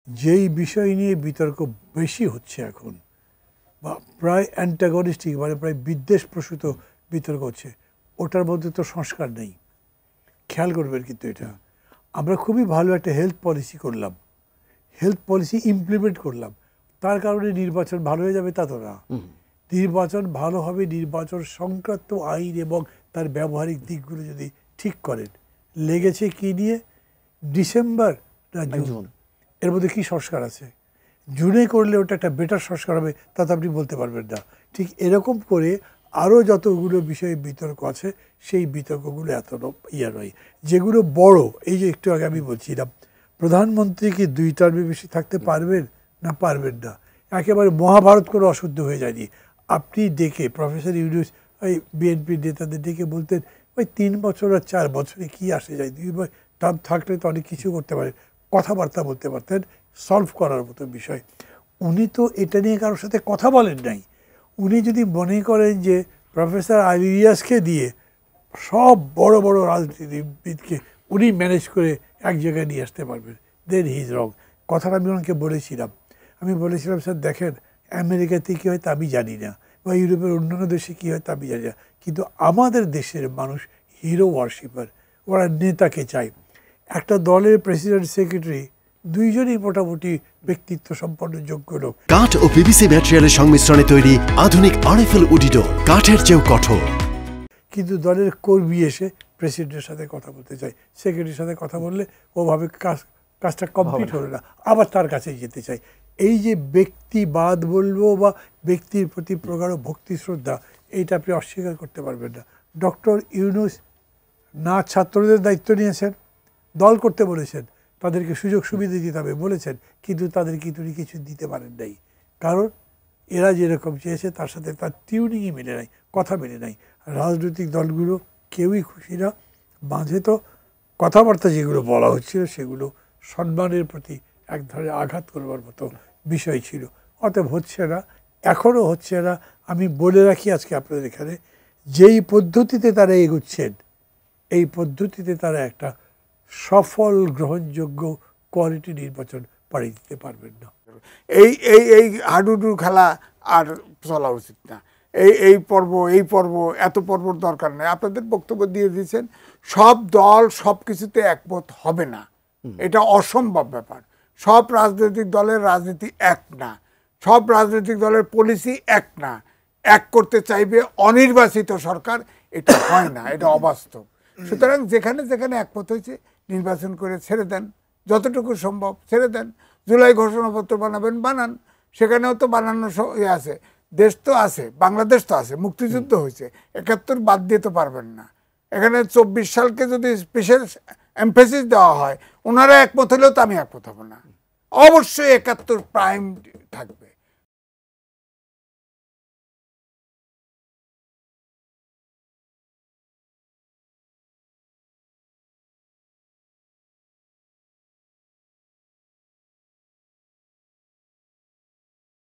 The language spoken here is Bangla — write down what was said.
যেই বিষয় নিয়ে বিতর্ক বেশি হচ্ছে এখন বা প্রায় অ্যান্টাগনিস্টিক মানে প্রায় বিদ্বেষপ্রসূত বিতর্ক হচ্ছে, ওটার মধ্যে তো সংস্কার নেই। খেয়াল করবেন কিন্তু এটা, আমরা খুবই ভালো একটা হেলথ পলিসি করলাম, হেলথ পলিসি ইমপ্লিমেন্ট করলাম, তার কারণে নির্বাচন ভালো হয়ে যাবে তা তো না। নির্বাচন ভালো হবে নির্বাচন সংক্রান্ত আইন এবং তার ব্যবহারিক দিকগুলো যদি ঠিক করেন। লেগেছে কি নিয়ে? ডিসেম্বর না জুন, এর মধ্যে কি সংস্কার আছে? জুনে করলে ওটা একটা বেটার সংস্কার হবে তা তো আপনি বলতে পারবেন না। ঠিক এরকম করে আরও যতগুলো বিষয়ে বিতর্ক আছে সেই বিতর্কগুলো এত ইয়ে নয়। যেগুলো বড়, এই যে একটু আগে আমি বলছিলাম প্রধানমন্ত্রী কি 2 টার্মে বেশি থাকতে পারবেন না পারবেন না, একেবারে মহাভারত করে অশুদ্ধ হয়ে যায়নি। আপনি ডেকে প্রফেসর ইউনূস ওই বিএনপির নেতাদের ডেকে বলতেন ওই 3 বছর আর 4 বছরে কি আসে যায়, 2 টার্ম থাকলে তো অনেক কিছু করতে পারেন, কথাবার্তা বলতে পারতেন, সলভ করার মতো বিষয়। উনি তো এটা নিয়ে কারোর সাথে কথা বলেন নাই। উনি যদি মনে করেন যে প্রফেসর আলী রিয়াজকে দিয়ে সব বড় বড় রাজনীতিবিদকে উনি ম্যানেজ করে এক জায়গায় নিয়ে আসতে পারবেন, দেন হি ইজ রং। কথাটা আমি ওনাকে বলেছিলাম। আমি বলেছিলাম স্যার দেখেন আমেরিকাতে কী হয় তা আমি জানি না, বা ইউরোপের অন্যান্য দেশে কী হয় তা আমি জানি না, কিন্তু আমাদের দেশের মানুষ হিরো ওয়ার্শিপার, ওরা নেতাকে চায়। একটা দলের প্রেসিডেন্ট সেক্রেটারি দুইজনই মোটামুটি ব্যক্তিত্ব সম্পন্ন যোগ্য লোক। কাঠ ও পিভিসি ম্যাটেরিয়ালের সংমিশ্রণে তৈরি আধুনিক আরএফএল উডি ডোর, কাঠের চেয়েও কঠোর। কিন্তু দলের কর্মী এসে প্রেসিডেন্টের সাথে কথা বলতে চায়, সেক্রেটারির সাথে কথা বললে ওভাবে কাজটা কমপ্লিট হলো না, আবার তার কাছে যেতে চাই। এই যে ব্যক্তিবাদ বলবো বা ব্যক্তির প্রতি প্রগাঢ় ভক্তি শ্রদ্ধা, এইটা আপনি অস্বীকার করতে পারবেন না। ডক্টর ইউনূস না ছাত্রদের দায়িত্ব নিয়েছেন, দল করতে বলেছেন, তাদেরকে সুযোগ সুবিধা দিতে হবে বলেছেন, কিন্তু তাদেরকে তিনি কিছু দিতে পারেন নাই। কারণ এরা যেরকম চেয়েছে তার সাথে তার টিউনিংই মেলে নাই, কথা মেলে নাই। রাজনৈতিক দলগুলো কেউই খুশি না। মাঝে তো কথাবার্তা যেগুলো বলা হচ্ছিল সেগুলো সম্মানের প্রতি এক ধরনের আঘাত করবার মতো বিষয় ছিল, অতএব হচ্ছে না, এখনও হচ্ছে না। আমি বলে রাখি আজকে আপনাদের এখানে, যেই পদ্ধতিতে তারা এগোচ্ছেন এই পদ্ধতিতে তারা একটা সফল গ্রহণযোগ্য কোয়ালিটি নির্বাচন পাড়ি দিতে পারবেন না। এই এই এই হাডুডু খেলা আর চলা উচিত না। এই পর্ব এত পর্বর দরকার নেই। আপনাদের বক্তব্য দিয়ে দিয়েছেন, সব দল সব কিছুতে একমত হবে না, এটা অসম্ভব ব্যাপার। সব রাজনৈতিক দলের রাজনীতি এক না, সব রাজনৈতিক দলের পলিসি এক না। এক করতে চাইবে অনির্বাচিত সরকার, এটা হয় না, এটা অবাস্তব। সুতরাং যেখানে যেখানে একমত হয়েছে নির্বাচন করে ছেড়ে দেন, যতটুকু সম্ভব ছেড়ে দেন। জুলাই ঘোষণাপত্র বানাবেন, বানান, সেখানেও তো বানানোর আছে, দেশ তো আছে, বাংলাদেশ তো আছে, মুক্তিযুদ্ধ হয়েছে, ৭১ বাদ দিয়ে তো পারবেন না। এখানে ২৪ সালকে যদি স্পেশাল এমফেসিস দেওয়া হয়, ওনারা একমত হলেও তো আমি একমত হব না। অবশ্যই ৭১ প্রাইম থাকবে।